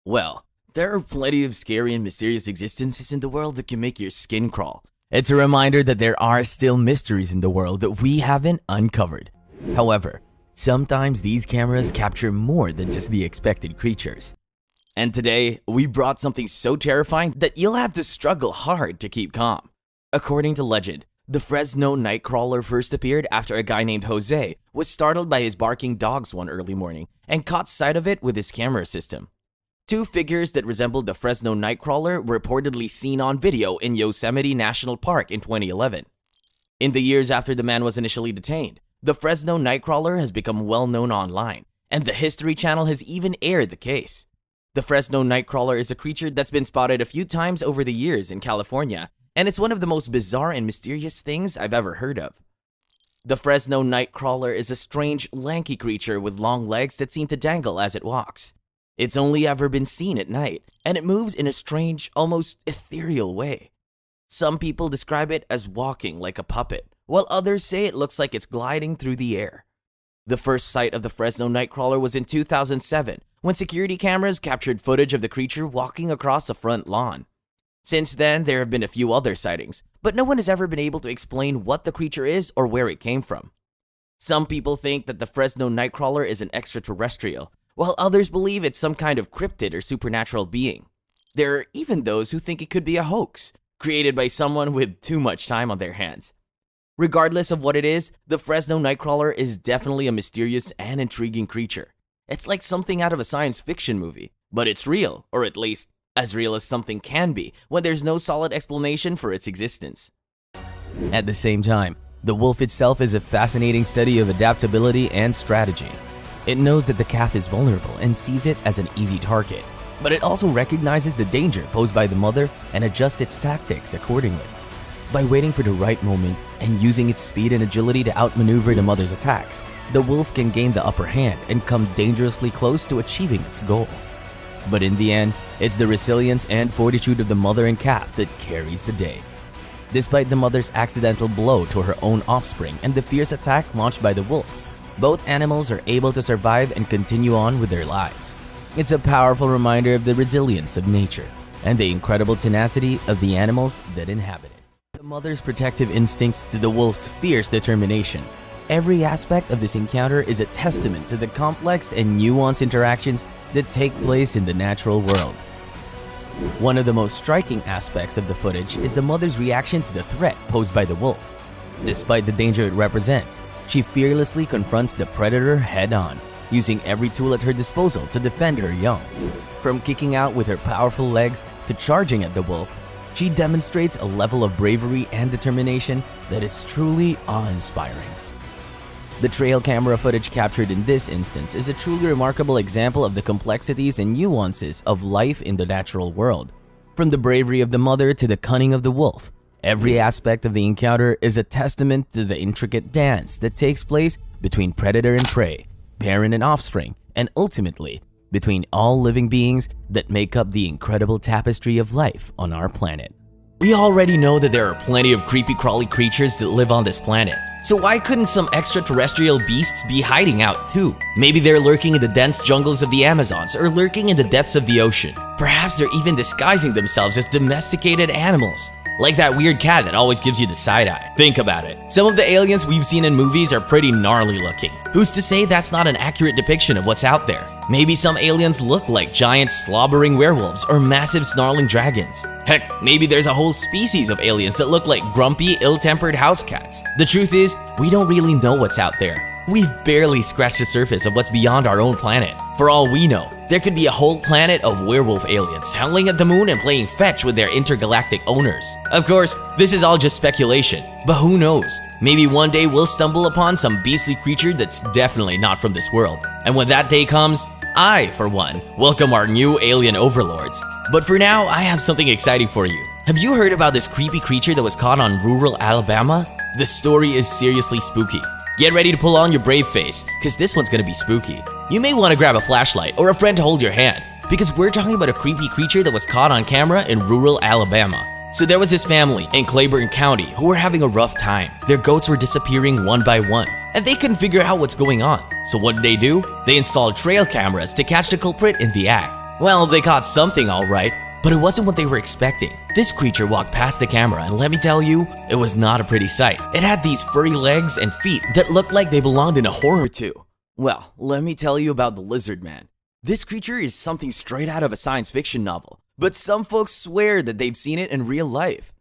Well, there are plenty of scary and mysterious existences in the world that can make your skin crawl. It's a reminder that there are still mysteries in the world that we haven't uncovered. However, sometimes these cameras capture more than just the expected creatures. And today, we brought something so terrifying that you'll have to struggle hard to keep calm. According to legend, the Fresno Nightcrawler first appeared after a guy named Jose was startled by his barking dogs one early morning and caught sight of it with his camera system. Two figures that resembled the Fresno Nightcrawler were reportedly seen on video in Yosemite National Park in 2011. In the years after the man was initially detained, the Fresno Nightcrawler has become well known online, and the History Channel has even aired the case. The Fresno Nightcrawler is a creature that's been spotted a few times over the years in California, and it's one of the most bizarre and mysterious things I've ever heard of. The Fresno Nightcrawler is a strange, lanky creature with long legs that seem to dangle as it walks. It's only ever been seen at night, and it moves in a strange, almost ethereal way. Some people describe it as walking like a puppet, while others say it looks like it's gliding through the air. The first sight of the Fresno Nightcrawler was in 2007, when security cameras captured footage of the creature walking across a front lawn. Since then, there have been a few other sightings, but no one has ever been able to explain what the creature is or where it came from. Some people think that the Fresno Nightcrawler is an extraterrestrial, while others believe it's some kind of cryptid or supernatural being. There are even those who think it could be a hoax, created by someone with too much time on their hands. Regardless of what it is, the Fresno Nightcrawler is definitely a mysterious and intriguing creature. It's like something out of a science fiction movie, but it's real, or at least as real as something can be when there's no solid explanation for its existence. At the same time, the wolf itself is a fascinating study of adaptability and strategy. It knows that the calf is vulnerable and sees it as an easy target, but it also recognizes the danger posed by the mother and adjusts its tactics accordingly. By waiting for the right moment and using its speed and agility to outmaneuver the mother's attacks, the wolf can gain the upper hand and come dangerously close to achieving its goal. But in the end, it's the resilience and fortitude of the mother and calf that carries the day. Despite the mother's accidental blow to her own offspring and the fierce attack launched by the wolf, both animals are able to survive and continue on with their lives. It's a powerful reminder of the resilience of nature and the incredible tenacity of the animals that inhabit it. The mother's protective instincts to the wolf's fierce determination. Every aspect of this encounter is a testament to the complex and nuanced interactions that take place in the natural world. One of the most striking aspects of the footage is the mother's reaction to the threat posed by the wolf. Despite the danger it represents, she fearlessly confronts the predator head-on, using every tool at her disposal to defend her young. From kicking out with her powerful legs to charging at the wolf, she demonstrates a level of bravery and determination that is truly awe-inspiring. The trail camera footage captured in this instance is a truly remarkable example of the complexities and nuances of life in the natural world. From the bravery of the mother to the cunning of the wolf, every aspect of the encounter is a testament to the intricate dance that takes place between predator and prey, parent and offspring, and ultimately, between all living beings that make up the incredible tapestry of life on our planet. We already know that there are plenty of creepy crawly creatures that live on this planet. So why couldn't some extraterrestrial beasts be hiding out too? Maybe they're lurking in the dense jungles of the Amazons or lurking in the depths of the ocean. Perhaps they're even disguising themselves as domesticated animals. Like that weird cat that always gives you the side eye. Think about it. Some of the aliens we've seen in movies are pretty gnarly looking. Who's to say that's not an accurate depiction of what's out there? Maybe some aliens look like giant slobbering werewolves or massive snarling dragons. Heck, maybe there's a whole species of aliens that look like grumpy, ill-tempered house cats. The truth is, we don't really know what's out there. We've barely scratched the surface of what's beyond our own planet. For all we know, there could be a whole planet of werewolf aliens howling at the moon and playing fetch with their intergalactic owners. Of course, this is all just speculation, but who knows? Maybe one day we'll stumble upon some beastly creature that's definitely not from this world. And when that day comes, I, for one, welcome our new alien overlords. But for now, I have something exciting for you. Have you heard about this creepy creature that was caught on rural Alabama? The story is seriously spooky. Get ready to pull on your brave face, cause this one's gonna be spooky. You may wanna grab a flashlight or a friend to hold your hand, because we're talking about a creepy creature that was caught on camera in rural Alabama. So there was this family in Claiborne County who were having a rough time. Their goats were disappearing one by one, and they couldn't figure out what's going on. So what did they do? They installed trail cameras to catch the culprit in the act. Well, they caught something alright, but it wasn't what they were expecting. This creature walked past the camera and let me tell you, it was not a pretty sight. It had these furry legs and feet that looked like they belonged in a horror too. Well, let me tell you about the lizard man. This creature is something straight out of a science fiction novel, but some folks swear that they've seen it in real life.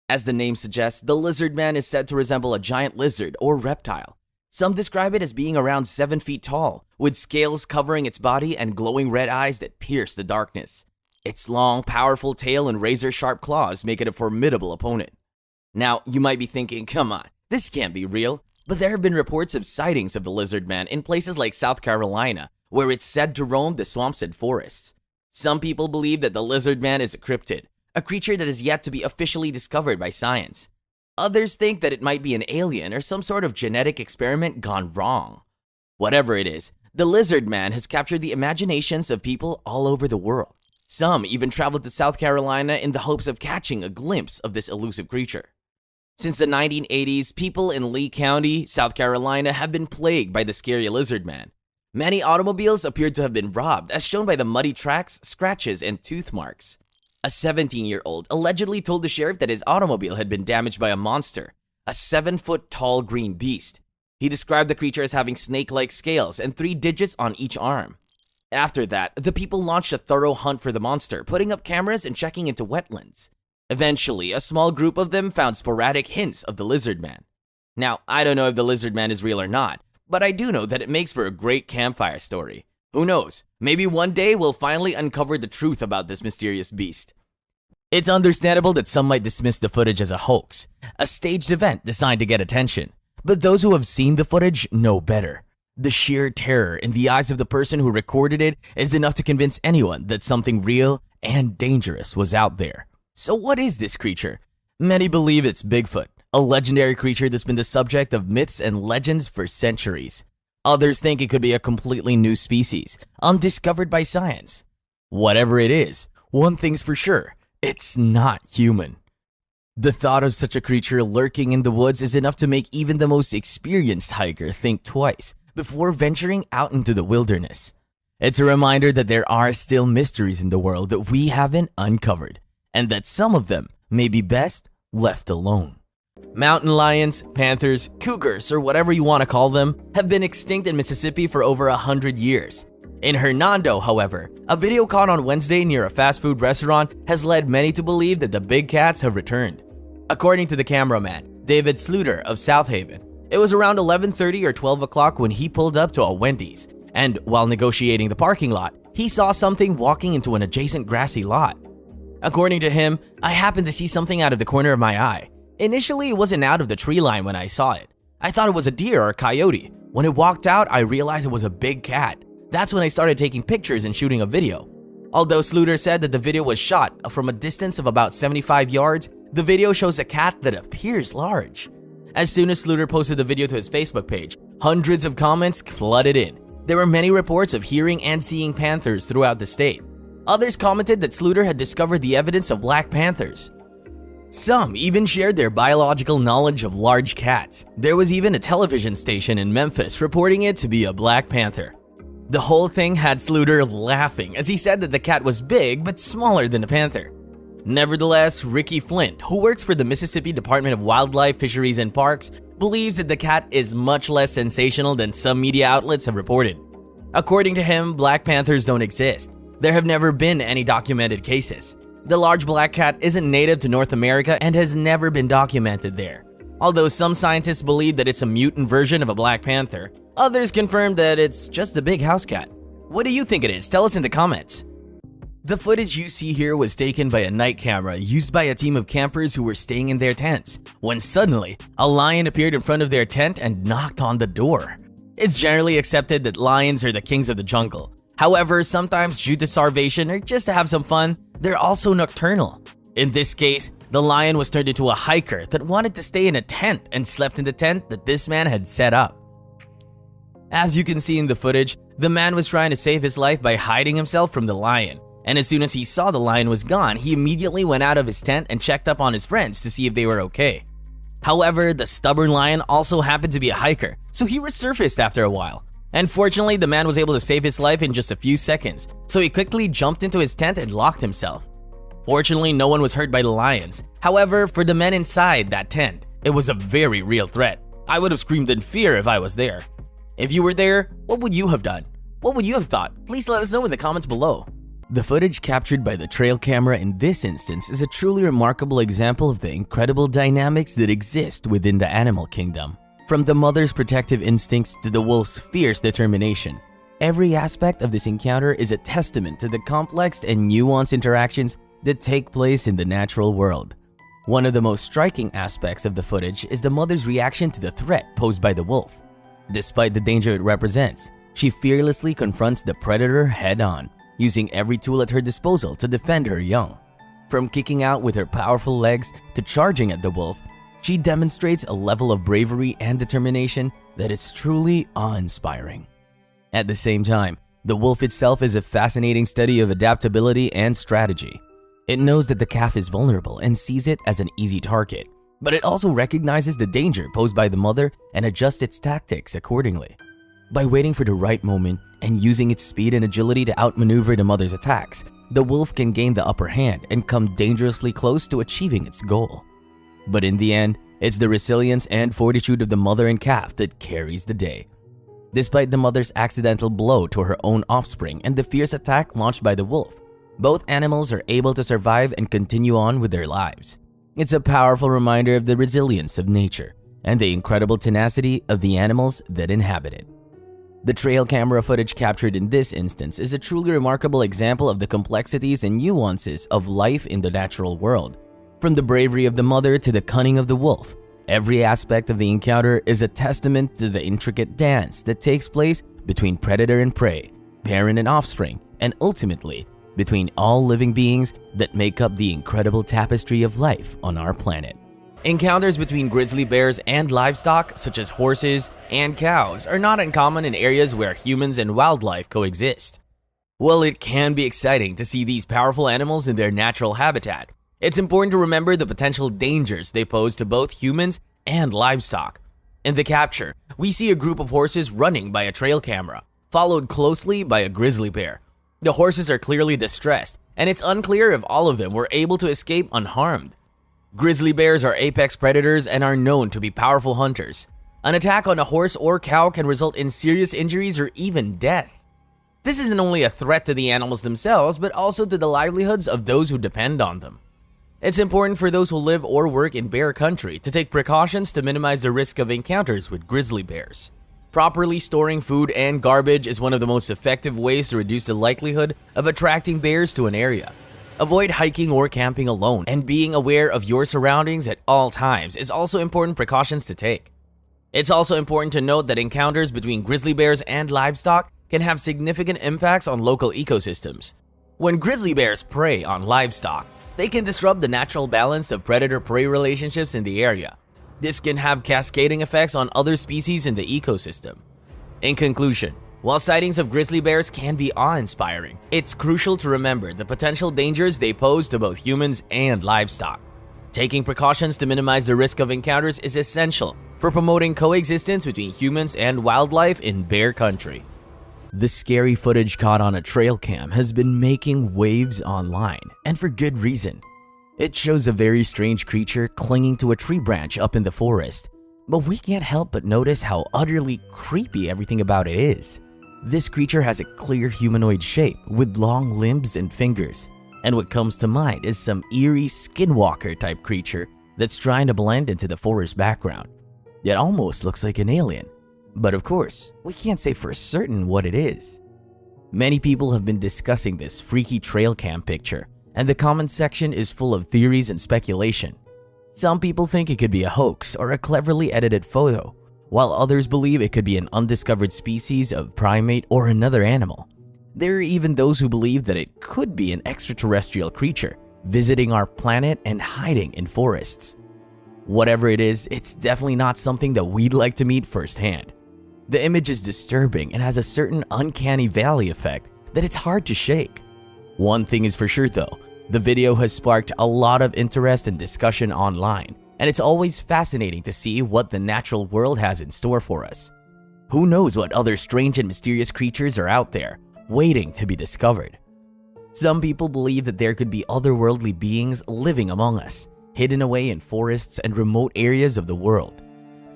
As the name suggests, the lizard man is said to resemble a giant lizard or reptile. Some describe it as being around 7 feet tall, with scales covering its body and glowing red eyes that pierce the darkness. Its long, powerful tail and razor-sharp claws make it a formidable opponent. Now, you might be thinking, come on, this can't be real, but there have been reports of sightings of the lizard man in places like South Carolina, where it's said to roam the swamps and forests. Some people believe that the lizard man is a cryptid, a creature that is yet to be officially discovered by science. Others think that it might be an alien or some sort of genetic experiment gone wrong. Whatever it is, the lizard man has captured the imaginations of people all over the world. Some even traveled to South Carolina in the hopes of catching a glimpse of this elusive creature. Since the 1980s, people in Lee County, South Carolina have been plagued by the scary lizard man. Many automobiles appeared to have been robbed, as shown by the muddy tracks, scratches, and tooth marks. A 17-year-old allegedly told the sheriff that his automobile had been damaged by a monster, a 7-foot-tall green beast. He described the creature as having snake-like scales and 3 digits on each arm. After that, the people launched a thorough hunt for the monster, putting up cameras and checking into wetlands. Eventually, a small group of them found sporadic hints of the lizard man. Now, I don't know if the lizard man is real or not, but I do know that it makes for a great campfire story. Who knows, maybe one day we'll finally uncover the truth about this mysterious beast. It's understandable that some might dismiss the footage as a hoax, a staged event designed to get attention. But those who have seen the footage know better. The sheer terror in the eyes of the person who recorded it is enough to convince anyone that something real and dangerous was out there. So what is this creature? Many believe it's Bigfoot, a legendary creature that's been the subject of myths and legends for centuries. Others think it could be a completely new species, undiscovered by science. Whatever it is, one thing's for sure, it's not human. The thought of such a creature lurking in the woods is enough to make even the most experienced hiker think twice before venturing out into the wilderness. It's a reminder that there are still mysteries in the world that we haven't uncovered, and that some of them may be best left alone. Mountain lions, panthers, cougars, or whatever you want to call them, have been extinct in Mississippi for over 100 years. In Hernando, however, a video caught on Wednesday near a fast food restaurant has led many to believe that the big cats have returned. According to the cameraman, David Sluter of South Haven, it was around 11:30 or 12 o'clock when he pulled up to a Wendy's, and while negotiating the parking lot, he saw something walking into an adjacent grassy lot. According to him, I happened to see something out of the corner of my eye. Initially, it wasn't out of the tree line when I saw it. I thought it was a deer or a coyote. When it walked out, I realized it was a big cat. That's when I started taking pictures and shooting a video. Although Sluter said that the video was shot from a distance of about 75 yards, the video shows a cat that appears large. As soon as Sluter posted the video to his Facebook page, hundreds of comments flooded in. There were many reports of hearing and seeing panthers throughout the state. Others commented that Sluter had discovered the evidence of black panthers. Some even shared their biological knowledge of large cats. There was even a television station in Memphis reporting it to be a black panther. The whole thing had Sluter laughing as he said that the cat was big but smaller than a panther. Nevertheless, Ricky Flint, who works for the Mississippi Department of Wildlife, Fisheries, and Parks, believes that the cat is much less sensational than some media outlets have reported. According to him, black panthers don't exist. There have never been any documented cases. The large black cat isn't native to North America and has never been documented there. Although some scientists believe that it's a mutant version of a black panther, others confirm that it's just a big house cat. What do you think it is? Tell us in the comments. The footage you see here was taken by a night camera used by a team of campers who were staying in their tents, when suddenly, a lion appeared in front of their tent and knocked on the door. It's generally accepted that lions are the kings of the jungle. However, sometimes due to starvation or just to have some fun, they're also nocturnal. In this case, the lion was turned into a hiker that wanted to stay in a tent and slept in the tent that this man had set up. As you can see in the footage, the man was trying to save his life by hiding himself from the lion. And as soon as he saw the lion was gone, he immediately went out of his tent and checked up on his friends to see if they were okay. However, the stubborn lion also happened to be a hiker, so he resurfaced after a while. Unfortunately, the man was able to save his life in just a few seconds, so he quickly jumped into his tent and locked himself. Fortunately, no one was hurt by the lions. However, for the men inside that tent, it was a very real threat. I would have screamed in fear if I was there. If you were there, what would you have done? What would you have thought? Please let us know in the comments below. The footage captured by the trail camera in this instance is a truly remarkable example of the incredible dynamics that exist within the animal kingdom. From the mother's protective instincts to the wolf's fierce determination, every aspect of this encounter is a testament to the complex and nuanced interactions that take place in the natural world. One of the most striking aspects of the footage is the mother's reaction to the threat posed by the wolf. Despite the danger it represents, she fearlessly confronts the predator head-on, using every tool at her disposal to defend her young. From kicking out with her powerful legs to charging at the wolf, she demonstrates a level of bravery and determination that is truly awe-inspiring. At the same time, the wolf itself is a fascinating study of adaptability and strategy. It knows that the calf is vulnerable and sees it as an easy target, but it also recognizes the danger posed by the mother and adjusts its tactics accordingly. By waiting for the right moment and using its speed and agility to outmaneuver the mother's attacks, the wolf can gain the upper hand and come dangerously close to achieving its goal. But in the end, it's the resilience and fortitude of the mother and calf that carries the day. Despite the mother's accidental blow to her own offspring and the fierce attack launched by the wolf, both animals are able to survive and continue on with their lives. It's a powerful reminder of the resilience of nature and the incredible tenacity of the animals that inhabit it. The trail camera footage captured in this instance is a truly remarkable example of the complexities and nuances of life in the natural world. From the bravery of the mother to the cunning of the wolf, every aspect of the encounter is a testament to the intricate dance that takes place between predator and prey, parent and offspring, and ultimately, between all living beings that make up the incredible tapestry of life on our planet. Encounters between grizzly bears and livestock, such as horses and cows, are not uncommon in areas where humans and wildlife coexist. While it can be exciting to see these powerful animals in their natural habitat, it's important to remember the potential dangers they pose to both humans and livestock. In the capture, we see a group of horses running by a trail camera, followed closely by a grizzly bear. The horses are clearly distressed, and it's unclear if all of them were able to escape unharmed. Grizzly bears are apex predators and are known to be powerful hunters. An attack on a horse or cow can result in serious injuries or even death. This isn't only a threat to the animals themselves, but also to the livelihoods of those who depend on them. It's important for those who live or work in bear country to take precautions to minimize the risk of encounters with grizzly bears. Properly storing food and garbage is one of the most effective ways to reduce the likelihood of attracting bears to an area. Avoid hiking or camping alone, and being aware of your surroundings at all times is also important precautions to take. It's also important to note that encounters between grizzly bears and livestock can have significant impacts on local ecosystems. When grizzly bears prey on livestock, they can disrupt the natural balance of predator-prey relationships in the area. This can have cascading effects on other species in the ecosystem. In conclusion, while sightings of grizzly bears can be awe-inspiring, it's crucial to remember the potential dangers they pose to both humans and livestock. Taking precautions to minimize the risk of encounters is essential for promoting coexistence between humans and wildlife in bear country. The scary footage caught on a trail cam has been making waves online, and for good reason. It shows a very strange creature clinging to a tree branch up in the forest, but we can't help but notice how utterly creepy everything about it is. This creature has a clear humanoid shape with long limbs and fingers, and what comes to mind is some eerie skinwalker type creature that's trying to blend into the forest background. It almost looks like an alien. But of course, we can't say for certain what it is. Many people have been discussing this freaky trail cam picture, and the comment section is full of theories and speculation. Some people think it could be a hoax or a cleverly edited photo, while others believe it could be an undiscovered species of primate or another animal. There are even those who believe that it could be an extraterrestrial creature visiting our planet and hiding in forests. Whatever it is, it's definitely not something that we'd like to meet firsthand. The image is disturbing and has a certain uncanny valley effect that it's hard to shake. One thing is for sure though, the video has sparked a lot of interest and discussion online, and it's always fascinating to see what the natural world has in store for us. Who knows what other strange and mysterious creatures are out there, waiting to be discovered? Some people believe that there could be otherworldly beings living among us, hidden away in forests and remote areas of the world.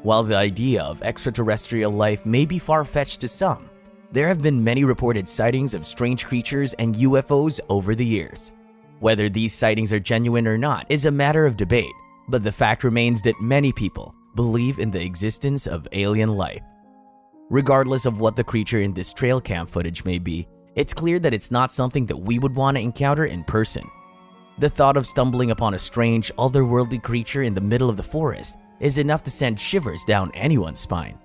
While the idea of extraterrestrial life may be far-fetched to some, there have been many reported sightings of strange creatures and UFOs over the years. Whether these sightings are genuine or not is a matter of debate, but the fact remains that many people believe in the existence of alien life. Regardless of what the creature in this trail cam footage may be, it's clear that it's not something that we would want to encounter in person. The thought of stumbling upon a strange, otherworldly creature in the middle of the forest is enough to send shivers down anyone's spine.